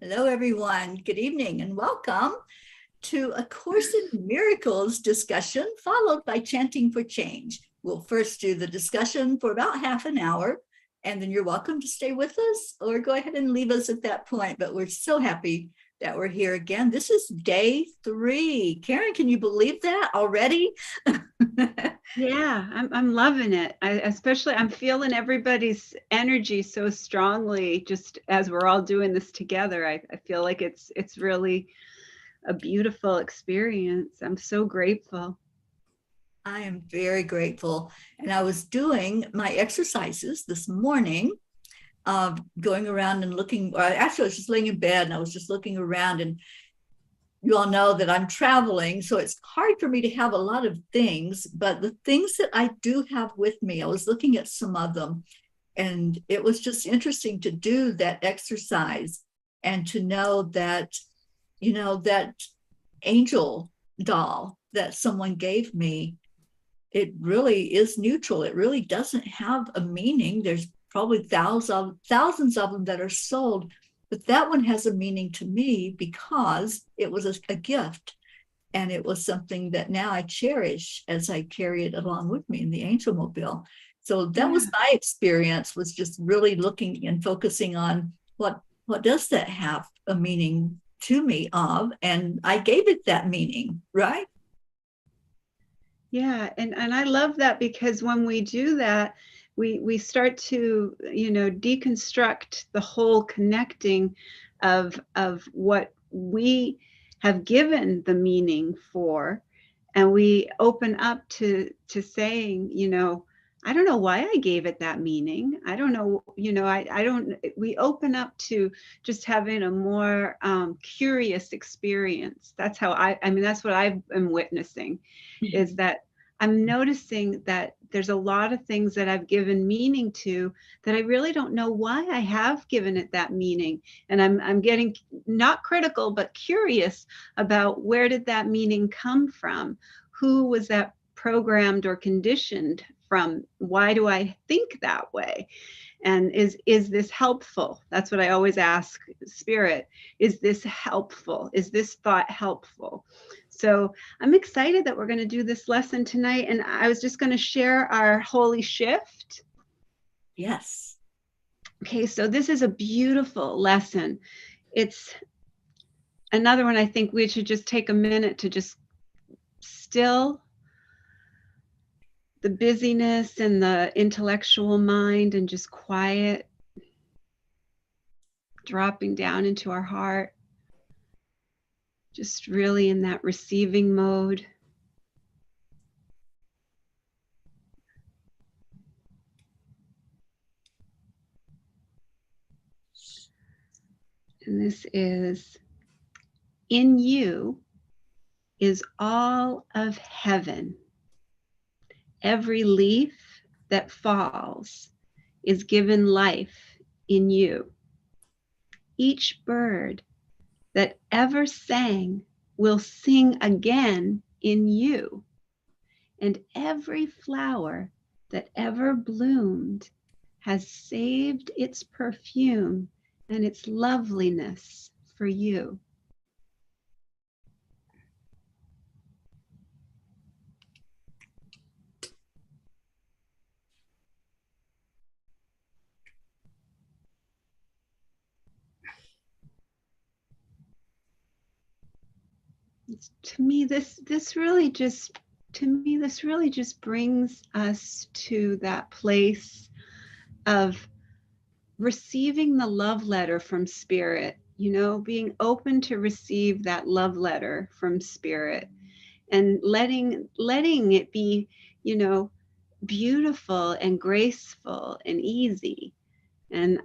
Hello, everyone. Good evening and welcome to A Course in Miracles discussion, followed by Chanting for Change. We'll first do the discussion for about half an hour, and then you're welcome to stay with us or go ahead and leave us at that point. But we're so happy that we're here again. This is day 3. Karen, can you believe that already? Yeah, I'm loving it. I'm feeling everybody's energy so strongly just as we're all doing this together. I feel like it's really a beautiful experience. I'm so grateful. I am very grateful. And I was doing my exercises this morning, going around and looking. Actually, I was just laying in bed and I was just looking around, and you all know that I'm traveling, so it's hard for me to have a lot of things, but the things that I do have with me, I was looking at some of them, and it was just interesting to do that exercise and to know that, that angel doll that someone gave me, it really is neutral. It really doesn't have a meaning. There's probably thousands of them that are sold, but that one has a meaning to me because it was a gift, and it was something that now I cherish as I carry it along with me in the angel mobile. So that was my experience, was just really looking and focusing on what does that have a meaning to me of, and I gave it that meaning, right? Yeah, and I love that because when we do that, we start to, deconstruct the whole connecting of what we have given the meaning for, and we open up to saying, I don't know why I gave it that meaning. I don't know, I don't, we open up to just having a more curious experience. That's how I mean, that's what I am witnessing, is that I'm noticing that there's a lot of things that I've given meaning to that I really don't know why I have given it that meaning. And I'm getting not critical, but curious about where did that meaning come from? Who was that programmed or conditioned from? Why do I think that way? And is this helpful? That's what I always ask Spirit. Is this helpful? Is this thought helpful? So I'm excited that we're going to do this lesson tonight. And I was just going to share our holy shift. Yes. Okay, so this is a beautiful lesson. It's another one I think we should just take a minute to just still the busyness and the intellectual mind and just quiet, dropping down into our heart, just really in that receiving mode. And this is, in you is all of heaven. Every leaf that falls is given life in you. Each bird that ever sang will sing again in you. And every flower that ever bloomed has saved its perfume and its loveliness for you. To me, this really just brings us to that place of receiving the love letter from Spirit, being open to receive that love letter from Spirit, and letting it be, beautiful and graceful and easy. And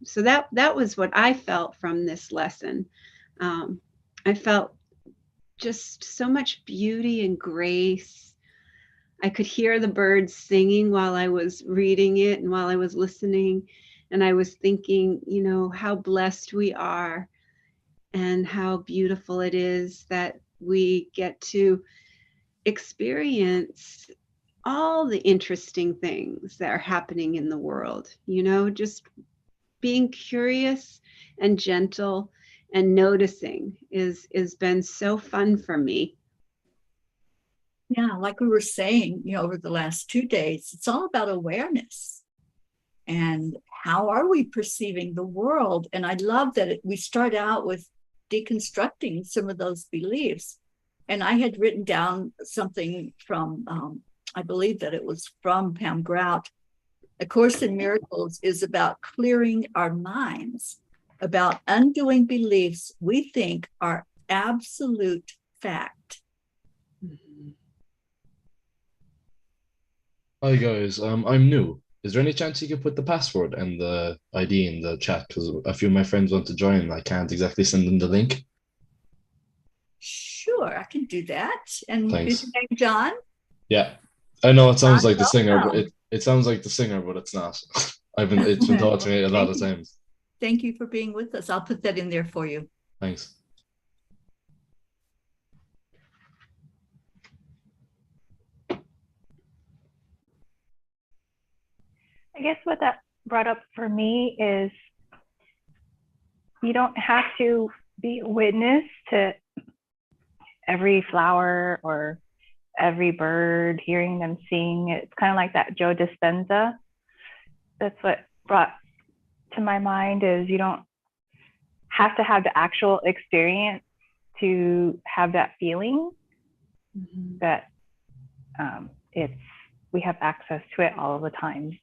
so that was what I felt from this lesson. I felt just so much beauty and grace. I could hear the birds singing while I was reading it and while I was listening. And I was thinking, how blessed we are and how beautiful it is that we get to experience all the interesting things that are happening in the world, just being curious and gentle and noticing is been so fun for me. Yeah, like we were saying, over the last 2 days, it's all about awareness. And how are we perceiving the world? And I love that we start out with deconstructing some of those beliefs. And I had written down something from, I believe that it was from Pam Grout. A Course in Miracles is about clearing our minds, about undoing beliefs we think are absolute fact. Hi guys, I'm new. Is there any chance you could put the password and the ID in the chat? Because a few of my friends want to join and I can't exactly send them the link. Sure, I can do that. And Thanks. is your name John? Yeah. I know it sounds like the singer, but Welcome. it sounds like the singer, but it's not. It's been taught to me a lot of times. Thank you for being with us. I'll put that in there for you. Thanks. I guess what that brought up for me is you don't have to be a witness to every flower or every bird, hearing them sing. It's kind of like that Joe Dispenza. That's what brought to my mind is you don't have to have the actual experience to have that feeling that we have access to it all the time.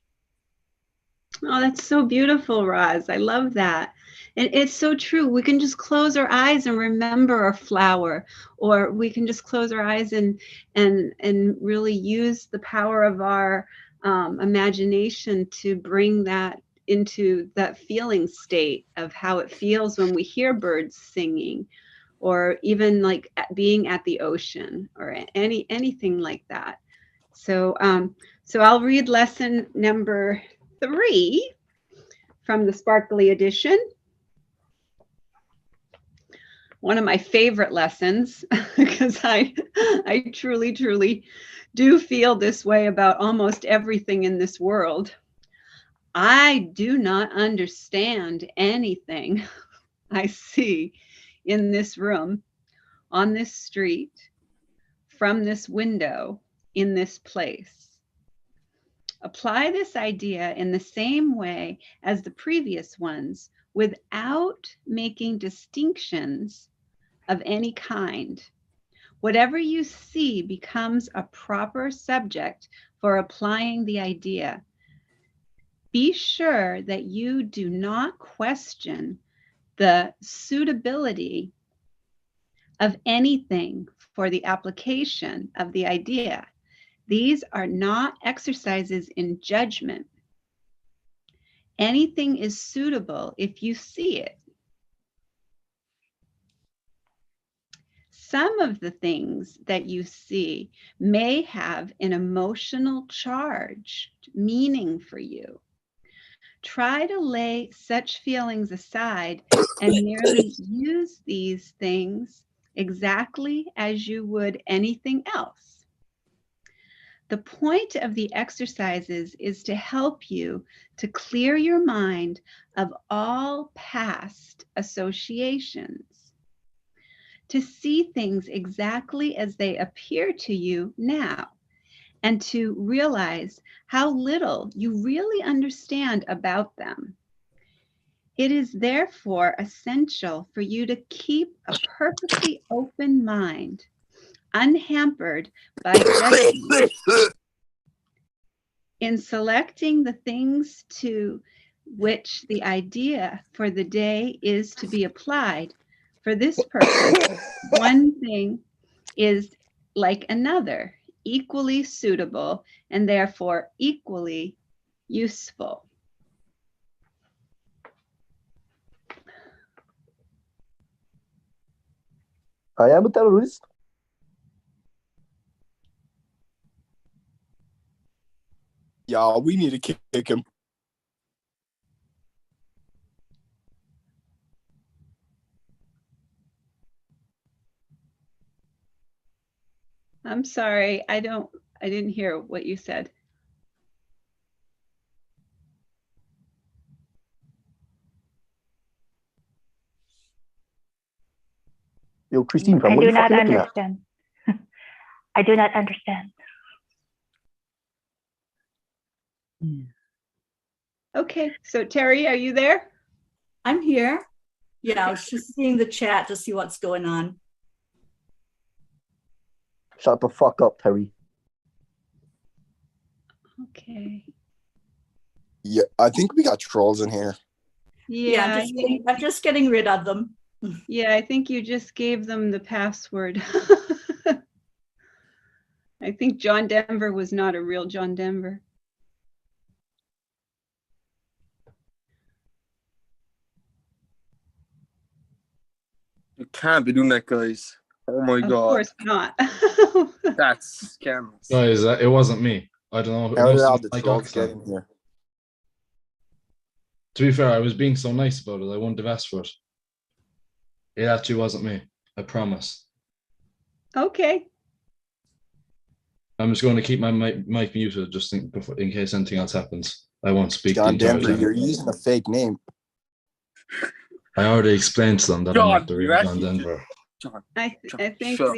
Oh, that's so beautiful, Roz. I love that. And it's so true. We can just close our eyes and remember a flower, or we can just close our eyes and really use the power of our imagination to bring that into that feeling state of how it feels when we hear birds singing, or even like being at the ocean, or anything like that. So so I'll read lesson number 3 from the Sparkly edition. One of my favorite lessons, because I truly, truly do feel this way about almost everything in this world. I do not understand anything I see in this room, on this street, from this window, in this place. Apply this idea in the same way as the previous ones without making distinctions of any kind. Whatever you see becomes a proper subject for applying the idea. Be sure that you do not question the suitability of anything for the application of the idea. These are not exercises in judgment. Anything is suitable if you see it. Some of the things that you see may have an emotional charge, meaning for you. Try to lay such feelings aside and merely use these things exactly as you would anything else. The point of the exercises is to help you to clear your mind of all past associations, to see things exactly as they appear to you now, and to realize how little you really understand about them. It is therefore essential for you to keep a perfectly open mind, unhampered by judgment. In selecting the things to which the idea for the day is to be applied, for this purpose, one thing is like another, equally suitable and therefore equally useful. I am a terrorist. Y'all, we need to kick him. I'm sorry, I didn't hear what you said. Yo, Christine, fam, I what do the fuck not you looking at? understand. I do not understand. Okay, so Teri, are you there? I'm here. Yeah, I was just seeing the chat to see what's going on. Shut the fuck up, Teri. Okay. Yeah, I think we got trolls in here. Yeah, I'm just getting rid of them. yeah, I think you just gave them the password. I think John Denver was not a real John Denver. You can't be doing that, guys. Oh my Of god. course not. That's scandalous. Guys, it wasn't me. I don't know. It How did must all have the been my trolls get accent. in here? To be fair, I was being so nice about it. I wouldn't have asked for it. It actually wasn't me. I promise. Okay. I'm just going to keep my mic muted just in case anything else happens. I won't speak the John entire Denver, time. you're using a fake name. I already explained to them that I'm not the real John Denver. I think shut up.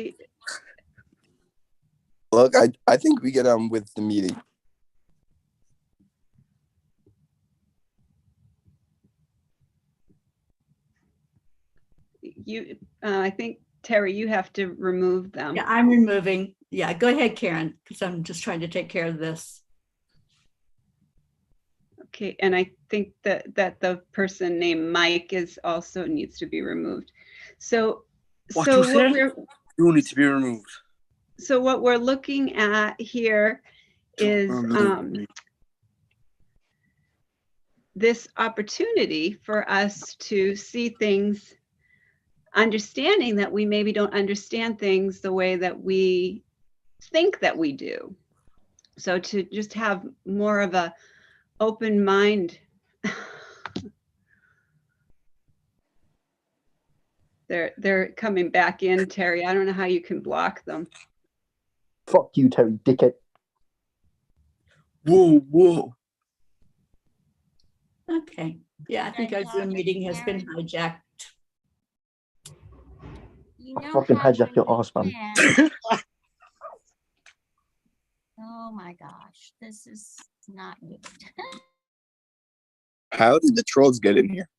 Look, I think we get on with the meeting. I think Teri, you have to remove them. Yeah, I'm removing. Yeah, go ahead, Karen, because I'm just trying to take care of this. Okay, and I think that the person named Mike is also needs to be removed. So What so you what said? we're You need to be removed. so what we're looking at here is this opportunity for us to see things, understanding that we maybe don't understand things the way that we think that we do. So to just have more of a open mind. They're coming back in, Teri. I don't know how you can block them. Fuck you, Teri, dickhead. Whoa. Okay. Yeah, I think our Zoom meeting has been hijacked. You know, Fucking hijack your ass, man. Oh my gosh, this is not good. How did the trolls get in here?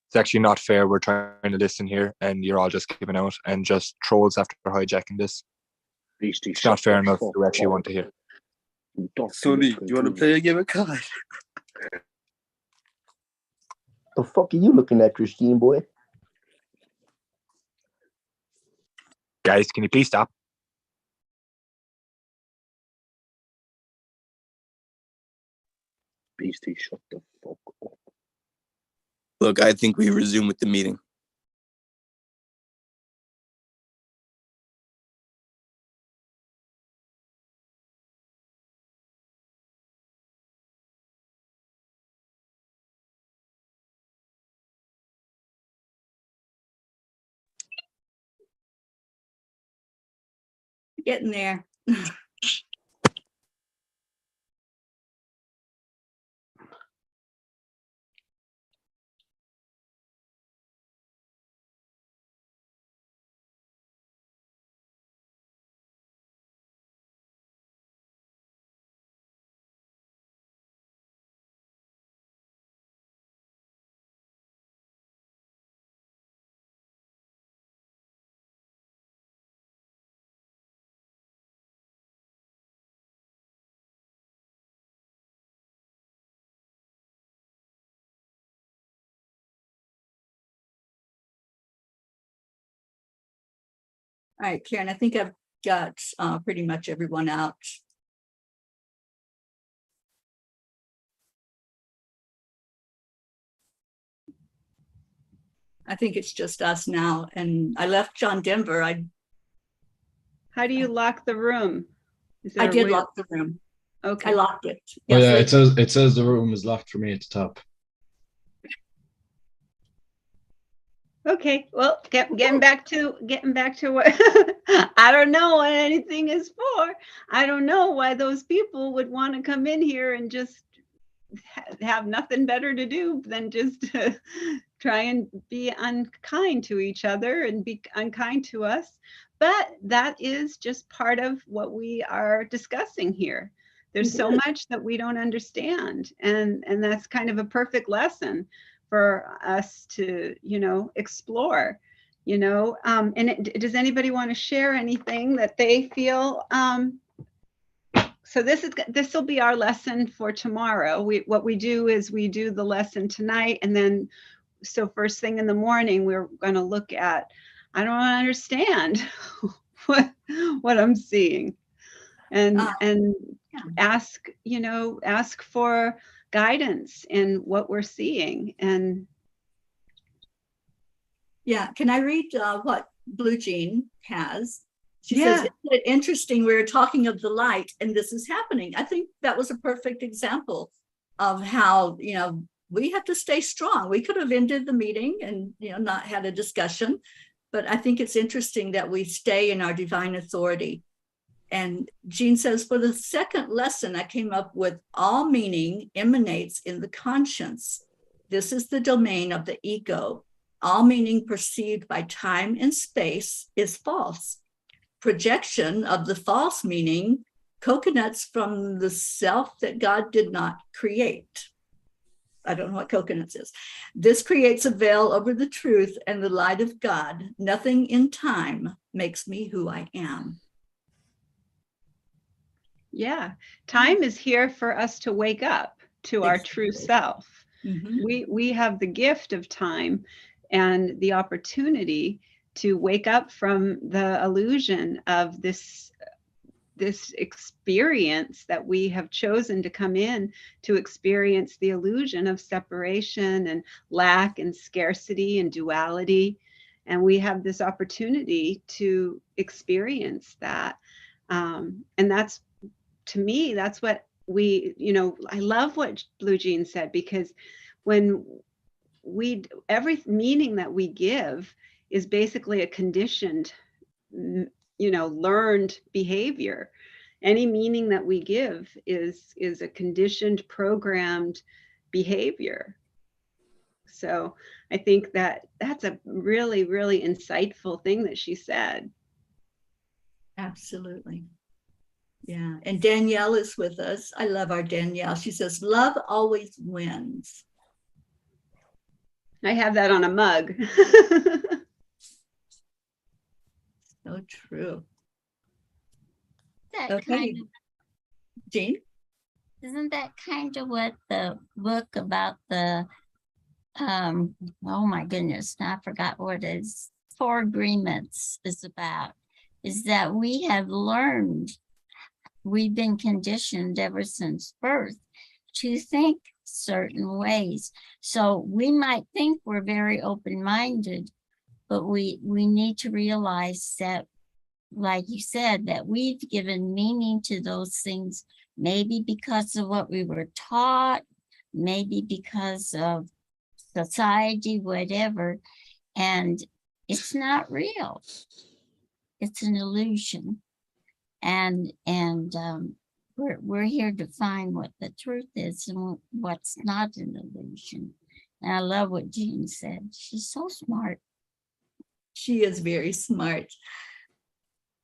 It's actually not fair. We're trying to listen here and you're all just giving out and just trolls after hijacking this. It's not fair enough to actually want to hear. Sonny, do you want to play a game of cards? The fuck are you looking at, Christine, boy? Guys, can you please stop? Beastie, shut the fuck up. Look, I think we resume with the meeting. Getting there. All right, Karen, I think I've got pretty much everyone out. I think it's just us now. And I left John Denver. How do you lock the room? I did lock the room. Okay. I locked it. Oh yeah, Yes, it says the room is locked for me at the top. Okay, well, getting back to what I don't know what anything is for. I don't know why those people would want to come in here and just have nothing better to do than just try and be unkind to each other and be unkind to us. But that is just part of what we are discussing here. There's so much that we don't understand. And that's kind of a perfect lesson for us to, explore, and does anybody want to share anything that they feel? So this will be our lesson for tomorrow. What we do is we do the lesson tonight, and then so first thing in the morning we're going to look at, I don't understand what I'm seeing, and ask for guidance in what we're seeing. And can I read what Blue Jean has? She says, isn't it interesting, we're talking of the light and this is happening. I think that was a perfect example of how, we have to stay strong. We could have ended the meeting and, not had a discussion, but I think it's interesting that we stay in our divine authority. And Jean says, for the second lesson, I came up with all meaning emanates in the conscience. This is the domain of the ego. All meaning perceived by time and space is false. Projection of the false meaning, coconuts from the self that God did not create. I don't know what coconuts is. This creates a veil over the truth and the light of God. Nothing in time makes me who I am. Yeah, time is here for us to wake up to our true self. We have the gift of time and the opportunity to wake up from the illusion of this experience that we have chosen to come in to experience, the illusion of separation and lack and scarcity and duality. And we have this opportunity to experience that. And that's, to me, that's what we, I love what Blue Jean said, because when every meaning that we give is basically a conditioned, learned behavior. Any meaning that we give is a conditioned, programmed behavior. So I think that that's a really, really insightful thing that she said. Absolutely. Yeah. And Danielle is with us. I love our Danielle. She says, love always wins. I have that on a mug. So true. That Okay. kind of, Jean? isn't that kind of what the book about the, oh my goodness, I forgot what it is, 4 agreements is about, is that we have learned, we've been conditioned ever since birth to think certain ways. So we might think we're very open-minded, but we need to realize that, like you said, that we've given meaning to those things, maybe because of what we were taught, maybe because of society, whatever, and it's not real. It's an illusion. And we're here to find what the truth is and what's not an illusion. And I love what Jean said. She's so smart. She is very smart.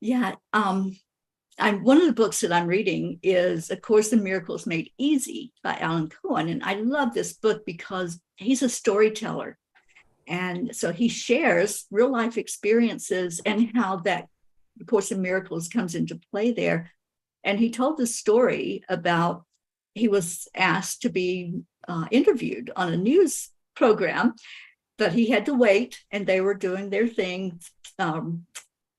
Yeah. One of the books that I'm reading is A Course in Miracles Made Easy by Alan Cohen. And I love this book because he's a storyteller. And so he shares real life experiences and how that Course in Miracles comes into play there. And he told the story about, he was asked to be interviewed on a news program, but he had to wait and they were doing their thing,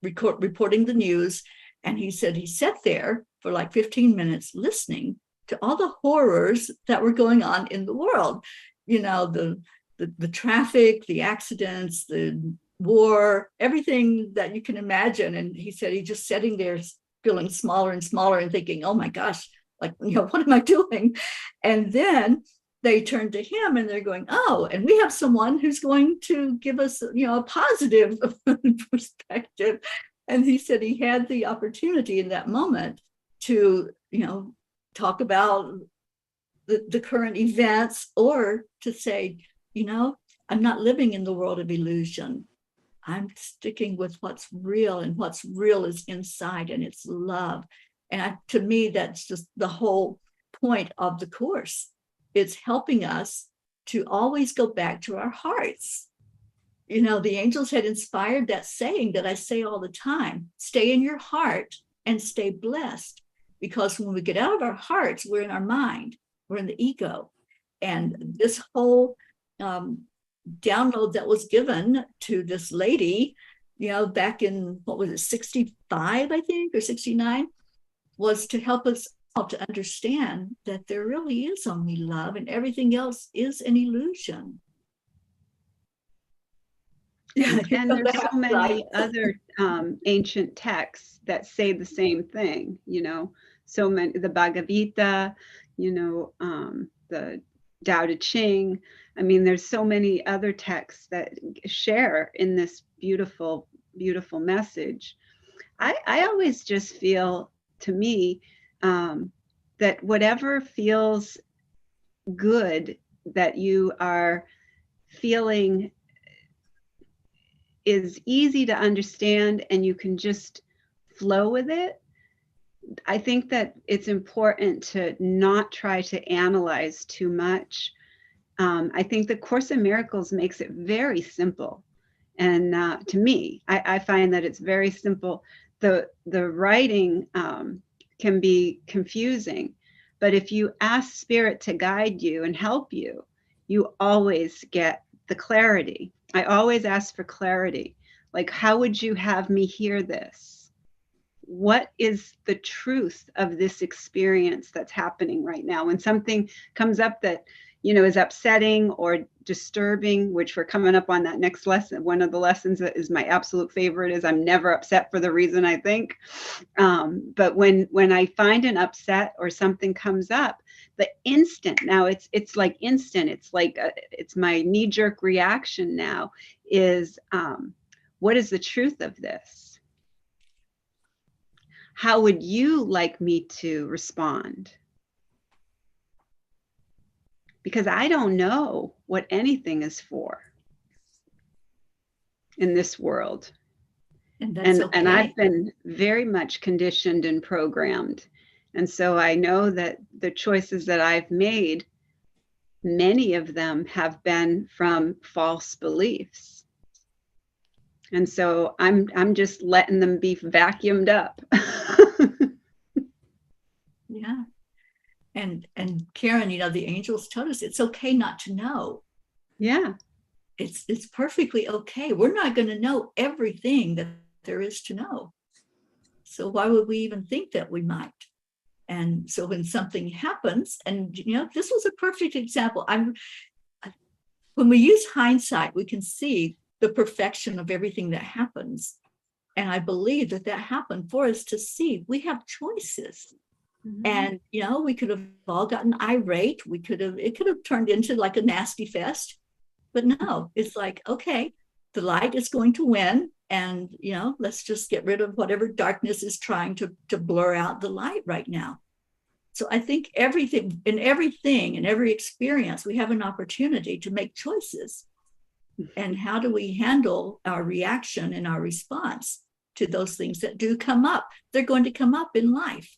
reporting the news. And he said he sat there for like 15 minutes listening to all the horrors that were going on in the world. The traffic, the accidents, the war, everything that you can imagine. And he said he just sitting there feeling smaller and smaller and thinking, oh my gosh, what am I doing? And then they turn to him and they're going, oh, and we have someone who's going to give us, a positive perspective. And he said he had the opportunity in that moment to, talk about the current events, or to say, you know, I'm not living in the world of illusion. I'm sticking with what's real, and what's real is inside, and it's love. And to me, that's just the whole point of the Course. It's helping us to always go back to our hearts. You know, the angels had inspired that saying that I say all the time: stay in your heart and stay blessed. Because when we get out of our hearts, we're in our mind, we're in the ego. And this whole download that was given to this lady, you know, back in, what was it, 65, I think, or 69, was to help us all to understand that there really is only love, and everything else is an illusion. And there's so many other ancient texts that say the same thing, you know, so many, the Bhagavad Gita, you know, the Tao Te Ching. I mean, there's so many other texts that share in this beautiful, beautiful message. I always just feel, to me, that whatever feels good that you are feeling is easy to understand and you can just flow with it. I think that it's important to not try to analyze too much. I think the Course in Miracles makes it very simple. And to me, I find that it's very simple. The writing can be confusing, but if you ask Spirit to guide you and help you, you always get the clarity. I always ask for clarity. Like, how would you have me hear this? What is the truth of this experience that's happening right now? When something comes up that, you know, is upsetting or disturbing, which we're coming up on that next lesson. One of the lessons that is my absolute favorite is I'm never upset for the reason I think. But when I find an upset or something comes up, the instant, now it's like instant, it's like it's my knee-jerk reaction now is, what is the truth of this? How would you like me to respond? Because I don't know what anything is for in this world. And I've been very much conditioned and programmed. And so I know that the choices that I've made, many of them have been from false beliefs. And so I'm just letting them be vacuumed up. Yeah. And Karen, you know, the angels told us it's okay not to know. Yeah. It's perfectly okay. We're not going to know everything that there is to know. So why would we even think that we might? And so when something happens, and you know, this was a perfect example. When we use hindsight, we can see the perfection of everything that happens. And I believe that happened for us to see we have choices. Mm-hmm. And, you know, we could have all gotten irate. It could have turned into like a nasty fest. But no, it's like, okay, the light is going to win. And, you know, let's just get rid of whatever darkness is trying to blur out the light right now. So I think in every experience, we have an opportunity to make choices. And how do we handle our reaction and our response to those things that do come up? They're going to come up in life.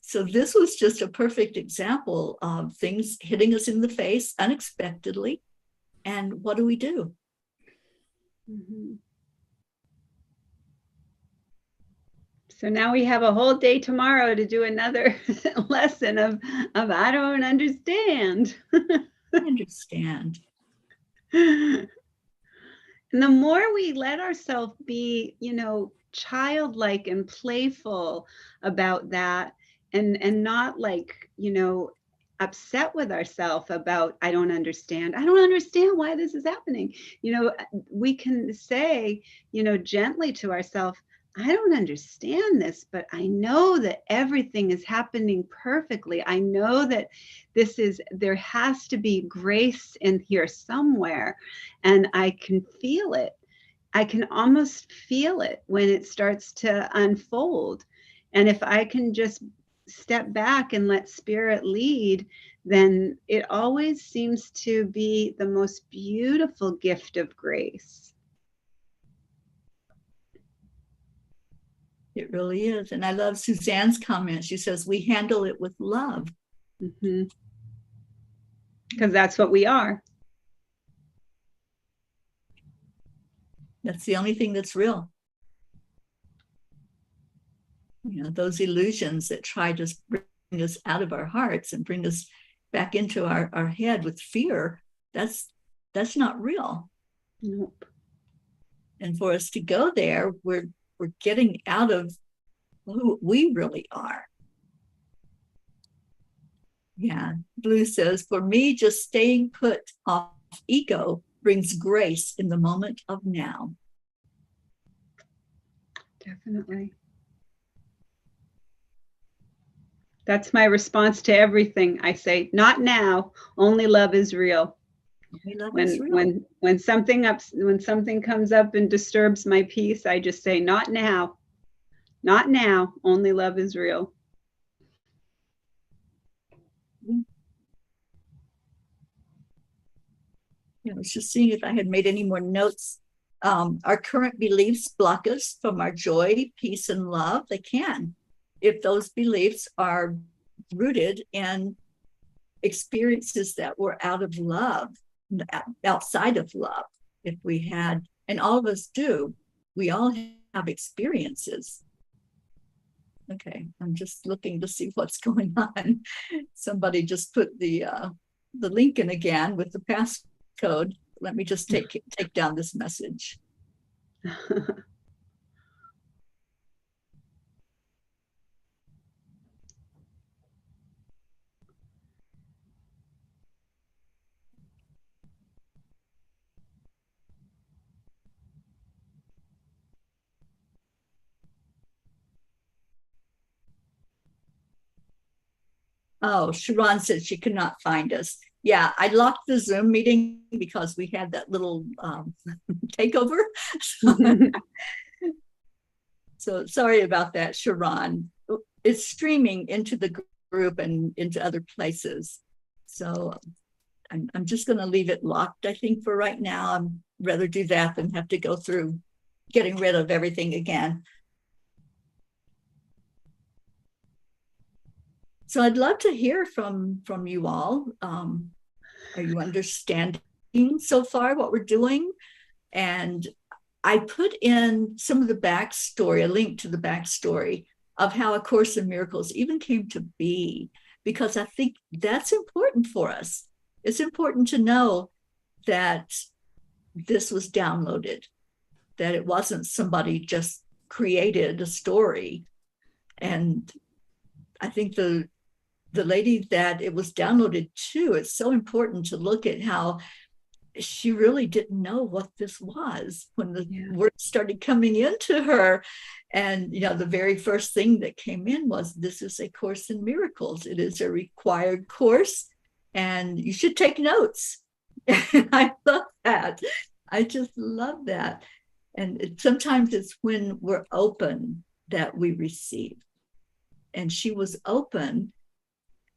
So this was just a perfect example of things hitting us in the face unexpectedly. And what do we do? Mm-hmm. So now we have a whole day tomorrow to do another lesson of I don't understand. I understand. And the more we let ourselves be, you know, childlike and playful about that, and not like, you know, upset with ourselves about, I don't understand why this is happening. You know, we can say, you know, gently to ourselves, I don't understand this, but I know that everything is happening perfectly. I know that there has to be grace in here somewhere, and I can feel it. I can almost feel it when it starts to unfold. And if I can just step back and let spirit lead, then it always seems to be the most beautiful gift of grace. It really is. And I love Suzanne's comment. She says, we handle it with love. Because that's what we are. That's the only thing that's real. You know, those illusions that try to bring us out of our hearts and bring us back into our head with fear, that's not real. Nope. And for us to go there, we're getting out of who we really are. Yeah, Blue says, for me, just staying put off ego brings grace in the moment of now. Definitely. That's my response to everything. I say, not now, only love is real. When something comes up and disturbs my peace, I just say, not now. Not now, only love is real. I was just seeing if I had made any more notes. Our current beliefs block us from our joy, peace, and love. They can, if those beliefs are rooted in experiences that were out of love, outside of love. If we had, and all of us do, we all have experiences. Okay, I'm just looking to see what's going on. Somebody just put the link in again with the passcode. Let me just take down this message. Oh, Sharon said she could not find us. Yeah, I locked the Zoom meeting because we had that little takeover. So sorry about that, Sharon. It's streaming into the group and into other places. So I'm just going to leave it locked, I think, for right now. I'd rather do that than have to go through getting rid of everything again. So I'd love to hear from you all. Are you understanding so far what we're doing? And I put in some of the backstory, a link to the backstory of how A Course in Miracles even came to be, because I think that's important for us. It's important to know that this was downloaded, that it wasn't somebody just created a story. And I think the lady that it was downloaded to, it's so important to look at how she really didn't know what this was when the words started coming into her. And, you know, the very first thing that came in was, this is A Course in Miracles. It is a required course and you should take notes. And I love that. I just love that. And sometimes it's when we're open that we receive. And she was open.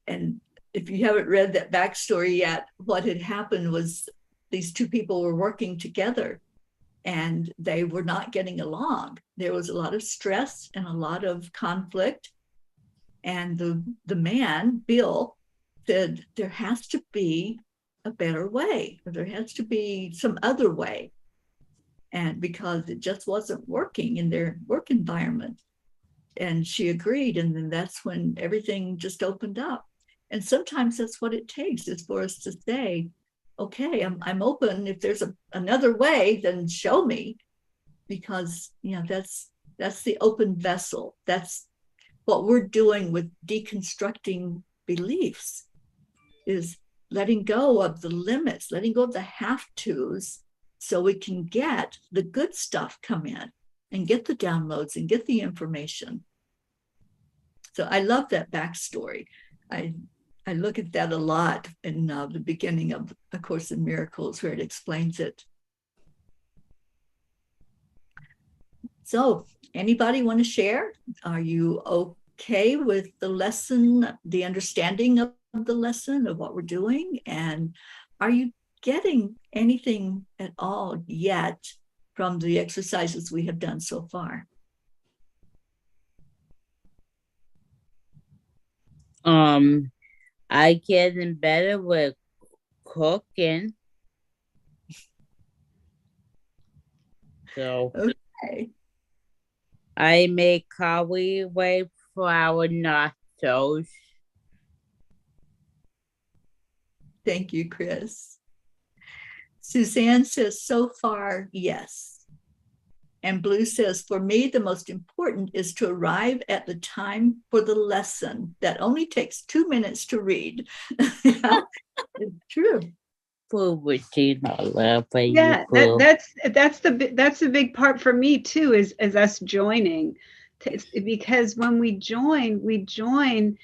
And if you haven't read that backstory yet, what had happened was these two people were working together and they were not getting along. There was a lot of stress and a lot of conflict. And the man, Bill, said, there has to be a better way, or there has to be some other way. And because it just wasn't working in their work environment. And she agreed. And then that's when everything just opened up. And sometimes that's what it takes, is for us to say, okay, I'm open. If there's another way, then show me. Because, you know, that's the open vessel. That's what we're doing with deconstructing beliefs, is letting go of the limits, letting go of the have-tos, so we can get the good stuff come in and get the downloads and get the information. So I love that backstory. I look at that a lot in the beginning of A Course in Miracles, where it explains it. So anybody want to share? Are you okay with the lesson, the understanding of the lesson, of what we're doing? And are you getting anything at all yet from the exercises we have done so far? I getting better with cooking. So Okay. I make cauliflower nachos. Thank you, Chris. Suzanne says, so far, yes. And Blue says, for me, the most important is to arrive at the time for the lesson. That only takes 2 minutes to read. It's true. Yeah, that's the big part for me too, is us joining, because when we join,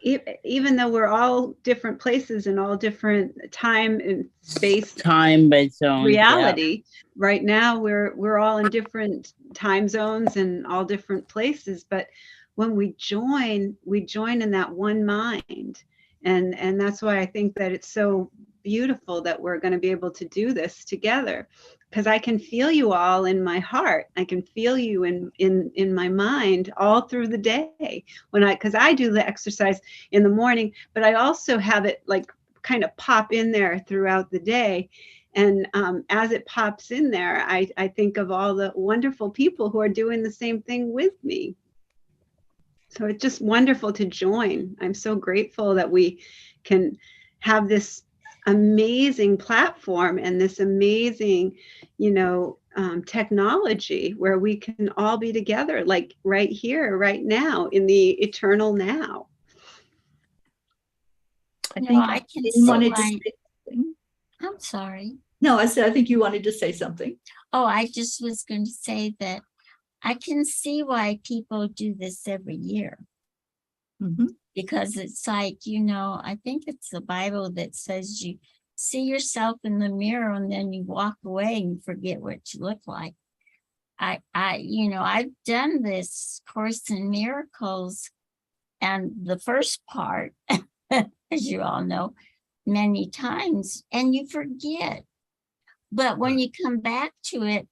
even though we're all different places and all different time and space, time zone reality. Yeah. Right now, we're all in different time zones and all different places. But when we join in that one mind, and that's why I think that it's so beautiful that we're going to be able to do this together, because I can feel you all in my heart. I can feel you in my mind all through the day because I do the exercise in the morning, but I also have it like kind of pop in there throughout the day. And as it pops in there, I think of all the wonderful people who are doing the same thing with me. So it's just wonderful to join. I'm so grateful that we can have this amazing platform and this amazing, technology where we can all be together, like right here, right now, in the eternal now. I think I can you see wanted to why. say something. I'm sorry. No, I said I think you wanted to say something. Oh, I just was going to say that I can see why people do this every year. Mm-hmm. Because it's like, I think it's the Bible that says you see yourself in the mirror and then you walk away and you forget what you look like. I've done this Course in Miracles, and the first part, as you all know, many times, and you forget. But when you come back to it,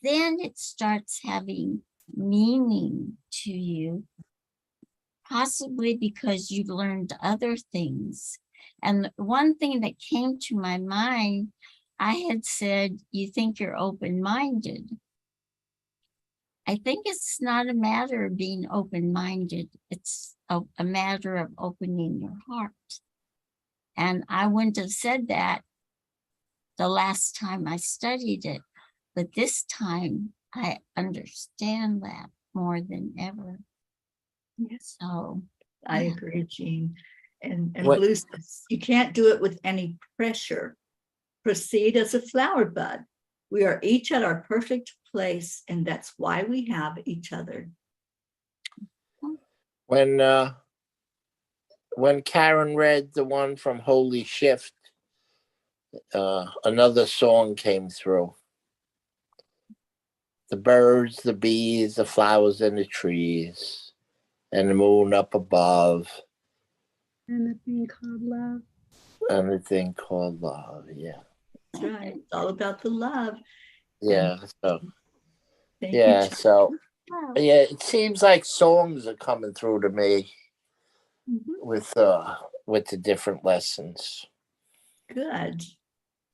then it starts having meaning to you, possibly because you've learned other things. And one thing that came to my mind, I had said, you think you're open-minded. I think it's not a matter of being open-minded. It's a matter of opening your heart. And I wouldn't have said that the last time I studied it, but this time I understand that more than ever. Yes. So I agree, Jean. And What- Blue says, you can't do it with any pressure. Proceed as a flower bud. We are each at our perfect place, and that's why we have each other. When Karen read the one from Holy Shift, another song came through. The birds, the bees, the flowers, and the trees, and the moon up above. And the thing called love. And the thing called love, yeah. That's right. It's all about the love. Yeah, so Thank yeah, you. so yeah, it seems like songs are coming through to me with the different lessons. Good.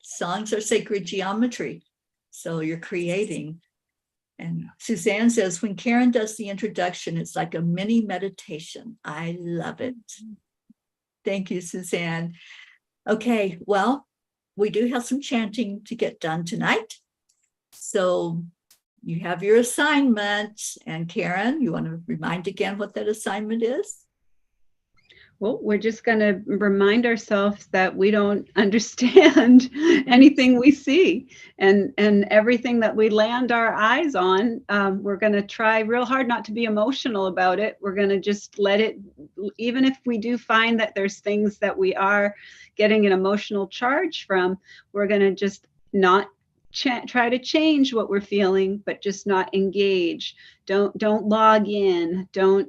Songs are sacred geometry. So you're creating. And Suzanne says, when Karen does the introduction, it's like a mini meditation. I love it. Thank you, Suzanne. Okay, well, we do have some chanting to get done tonight. So you have your assignment. And Karen, you want to remind again what that assignment is? Well, we're just going to remind ourselves that we don't understand anything we see, and everything that we land our eyes on. We're going to try real hard not to be emotional about it. We're going to just let it, even if we do find that there's things that we are getting an emotional charge from, we're going to just not try to change what we're feeling, but just not engage. Don't log in. Don't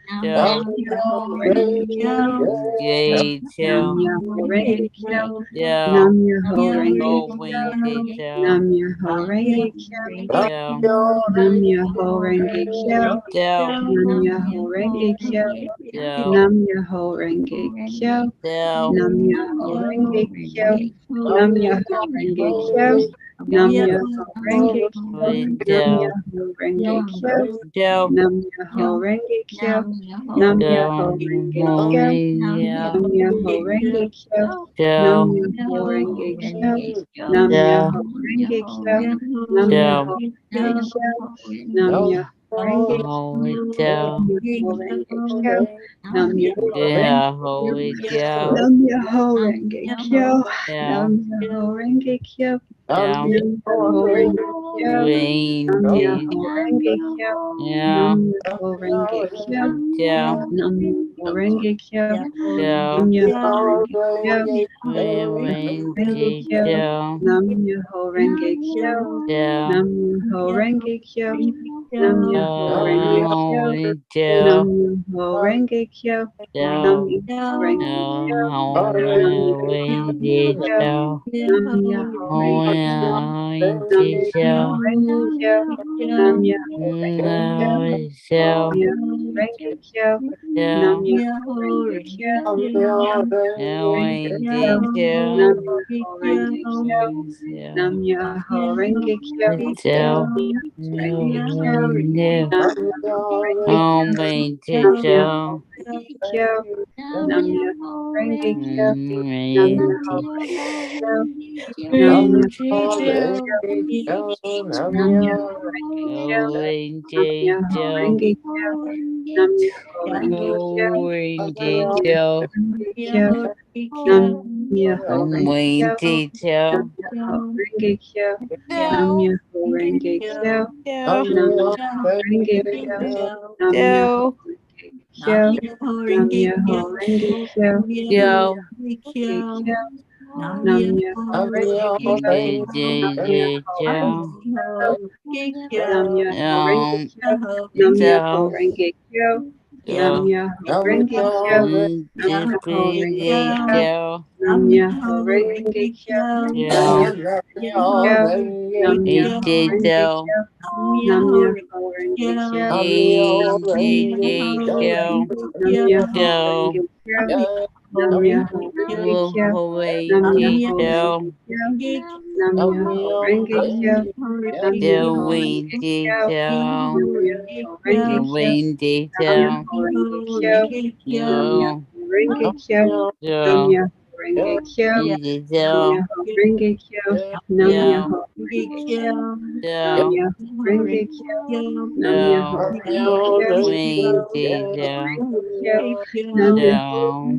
Nam Myoho Renge Kyo, Renge Nam Kyo. Myoho Renge Kyo, Yo. Nam Myoho Renge Ho Kyo, Renge Kyo. Nam Myoho Renge Kyo, Yo. Nam Myoho Renge Kyo, Yo. Nam Myoho Renge Kyo, Yo. Nam Myoho Renge Kyo, Yo. Nam Myoho Renge Kyo, Nam Myoho Renge Kyo, Nam Myoho Renge Kyo, Nam Yo. Myoho Renge Kyo, Yo. Nam Myoho Renge Kyo, Nam Yo. Myoho Renge Ho Kyo, Renge Nam Myoho Renge Kyo, Nam Kyo. Myoho Renge Kyo, Nam Yo. Myoho Renge Kyo, Nam Yo. Myoho Renge Kyo, Nam Myoho Renge Ho Kyo, Kyo. Nam Myoho Renge Kyo, Nam Myoho Renge Yeah. Ho Kyo. Nam Myoho Renge Kyo, Yeah. Nam Myoho Renge Kyo, Yeah. Nam Myoho Renge Kyo, Nam Renge. Myoho Renge Kyo, Nam Yeah. Myoho Renge Kyo, Kyo. Nam Myoho Renge Kyo, Nam Kyo. Myoho Renge Kyo, Renge Renge Kyo, Kyo. Nam Myoho Renge Kyo, Kyo. Nam Myoho Renge Kyo, Nam Myoho Renge Kyo, Ho Nam Kyo. Myoho Renge Kyo, Nam Kyo. Myoho Renge Kyo, Ho Nam Myoho Renge Renge Kyo, Kyo. Nam Myoho Ho Renge Kyo, Nam Renge Myoho Kyo. Renge Kyo, Nam Myoho Renge Kyo, Nam Kyo. Myoho Renge Kyo, Nam Kyo. Myoho Renge Kyo, Nam Myoho Renge Kyo, Renge Nam Kyo. Myoho Renge Kyo, Nam Myoho Renge Kyo, Kyo. Nam Myoho Renge Kyo, Renge. Nam Myoho Renge Ho Kyo, Renge Nam Myoho Kyo. Renge Kyo, Nam Myoho Renge Kyo, Nam Myoho Renge. Renge Kyo, Nam Myoho Renge Renge Kyo. Kyo, Nam Myoho Renge Kyo, Ho Nam Renge Myoho Kyo. Renge Kyo, Nam Myoho Renge Kyo, Ho Renge Nam Kyo. Myoho Renge Kyo, Nam Myoho Renge Kyo, Renge Nam Kyo. Myoho Renge Kyo, Nam Kyo. Myoho Renge Kyo, Kyo. Nam Myoho Renge Kyo, Nam Myoho Kyo. Renge Kyo, Nam Myoho Renge Kyo, Nam Kyo. Myoho Renge Kyo, Nam Myoho Renge Kyo, Nam Renge Myoho Renge Kyo. Kyo, Nam Myoho Renge Kyo, Nam Myoho Kyo. Renge Kyo, Nam Kyo. Myoho Renge Kyo, Nam Myoho Renge Renge Kyo, Kyo. Nam Myoho Renge Kyo, Nam Kyo. Myoho Renge Kyo, Nam Myoho Renge Renge Kyo. Kyo, Nam Myoho Renge Kyo, Renge Kyo. Nam Myoho Kyo. Renge Kyo, Nam Myoho Renge Kyo, Nam Renge Myoho Renge Kyo. Kyo, Nam Myoho Renge Kyo, Nam Myoho Renge Renge Kyo, Kyo. Nam Myoho Renge Kyo, Renge Nam Kyo. Myoho Renge Kyo, Nam Kyo. Myoho Renge Kyo, Nam Kyo. Myoho Renge Kyo, Renge Nam Kyo. Myoho Renge Kyo, Nam Kyo. Myoho Renge Kyo, Nam Kyo. Myoho Renge Kyo, Nam Myoho Kyo. Renge Kyo, Renge Nam Myoho Kyo. Renge Kyo, Nam Myoho Kyo. Renge Kyo, Nam Myoho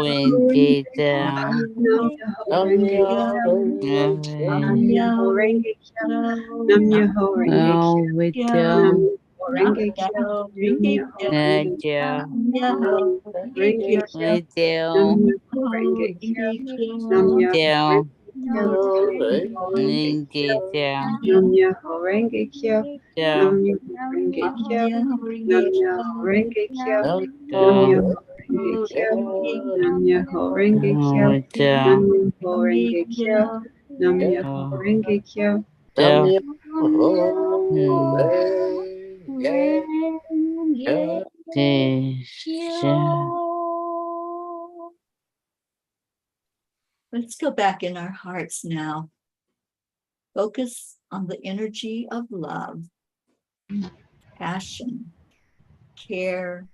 Renge Renge Kyo, Kyo. Nam Myoho Renge Kyo, Nam Myoho Renge Kyo, Nam Myoho Renge Kyo, Nam Kyo. Myoho Renge Kyo, Nam Myoho Renge Kyo, Kyo. Nam Myoho Renge Kyo, Nam Kyo. Myoho Renge Kyo, Nam Myoho Kyo. Renge Kyo, Nam Myoho Renge Kyo, Renge Kyo. Nam Myoho Renge Kyo, Nam Kyo. Myoho Renge Kyo, Nam Myoho Renge Kyo, Nam Kyo. Myoho Renge Kyo, Nam Myoho Renge Kyo, Nam Kyo. Myoho Renge Kyo, Nam Myoho Renge Kyo, Kyo. Let's go back in our hearts now. Focus on the energy of love, passion, care,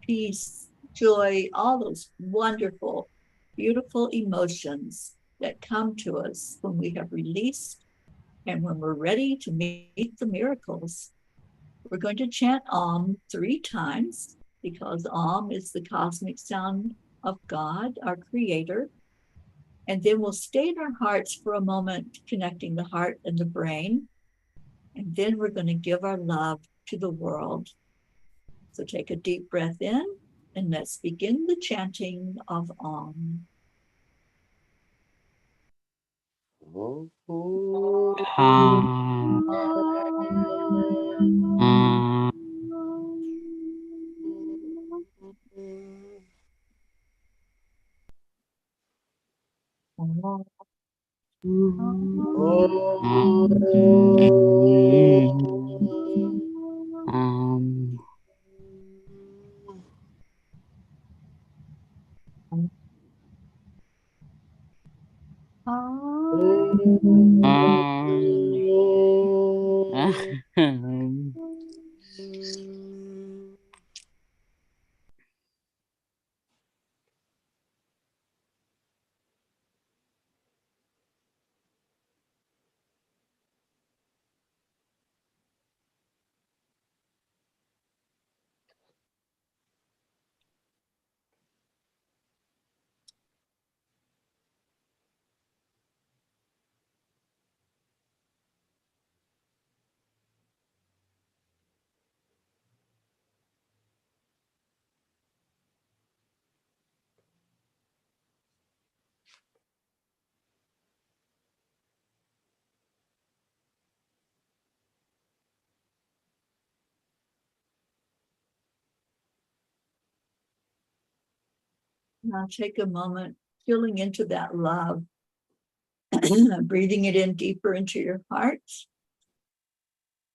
peace, joy, all those wonderful, beautiful emotions that come to us when we have released and when we're ready to meet the miracles. We're going to chant Om 3 times because Om is the cosmic sound of God, our creator. And then we'll stay in our hearts for a moment, connecting the heart and the brain. And then we're going to give our love to the world. So take a deep breath in and let's begin the chanting of Om. Ha. Now take a moment, feeling into that love, breathing it in deeper into your heart,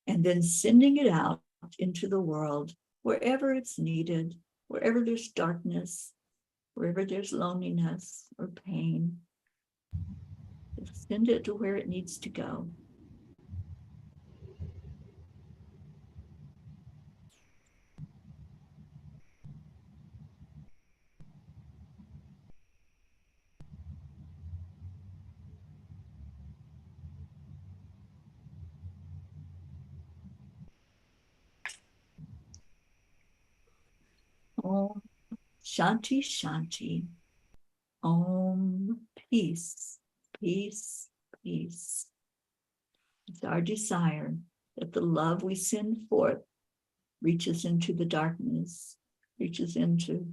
and then sending it out into the world, wherever it's needed, wherever there's darkness, wherever there's loneliness or pain. Send it to where it needs to go. Om Shanti Shanti. Om peace, peace, peace. It's our desire that the love we send forth reaches into the darkness, reaches into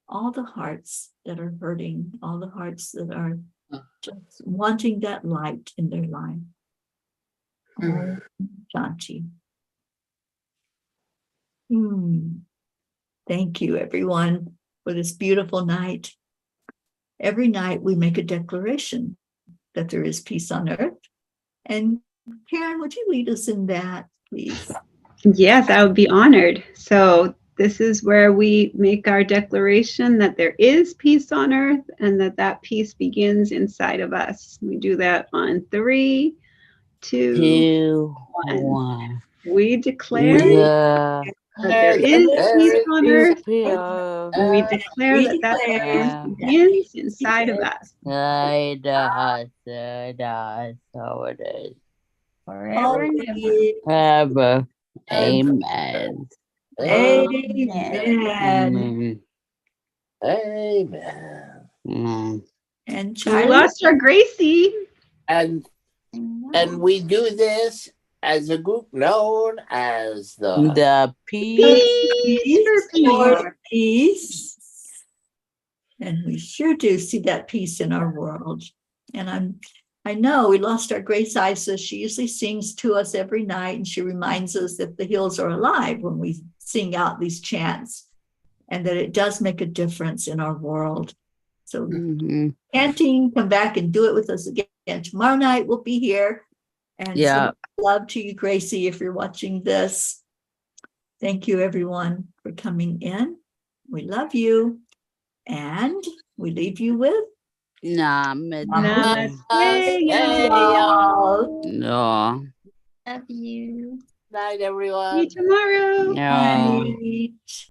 all the hearts that are hurting, all the hearts that are just wanting that light in their life. Om Shanti. Thank you, everyone, for this beautiful night. Every night we make a declaration that there is peace on earth. And Karen, would you lead us in that, please? Yes, I would be honored. So this is where we make our declaration that there is peace on earth and that that peace begins inside of us. We do that on 3, 2, 1. We declare that there is peace on earth. And we declare that that peace begins inside of us. So it is. Forever and Ever. Amen. Amen. Amen. And We Charlie? lost our Gracie. And we do this as a group known as the Peace for peace. And we sure do see that peace in our world. And I know we lost our Grace Isa. She usually sings to us every night, and she reminds us that the hills are alive when we sing out these chants, and that it does make a difference in our world. So chanting, come back and do it with us again. Tomorrow night we'll be here. And so love to you, Gracie, if you're watching this. Thank you, everyone, for coming in. We love you. And we leave you with Namaste, y'all. No. Love you. Night, everyone. See you tomorrow. Night.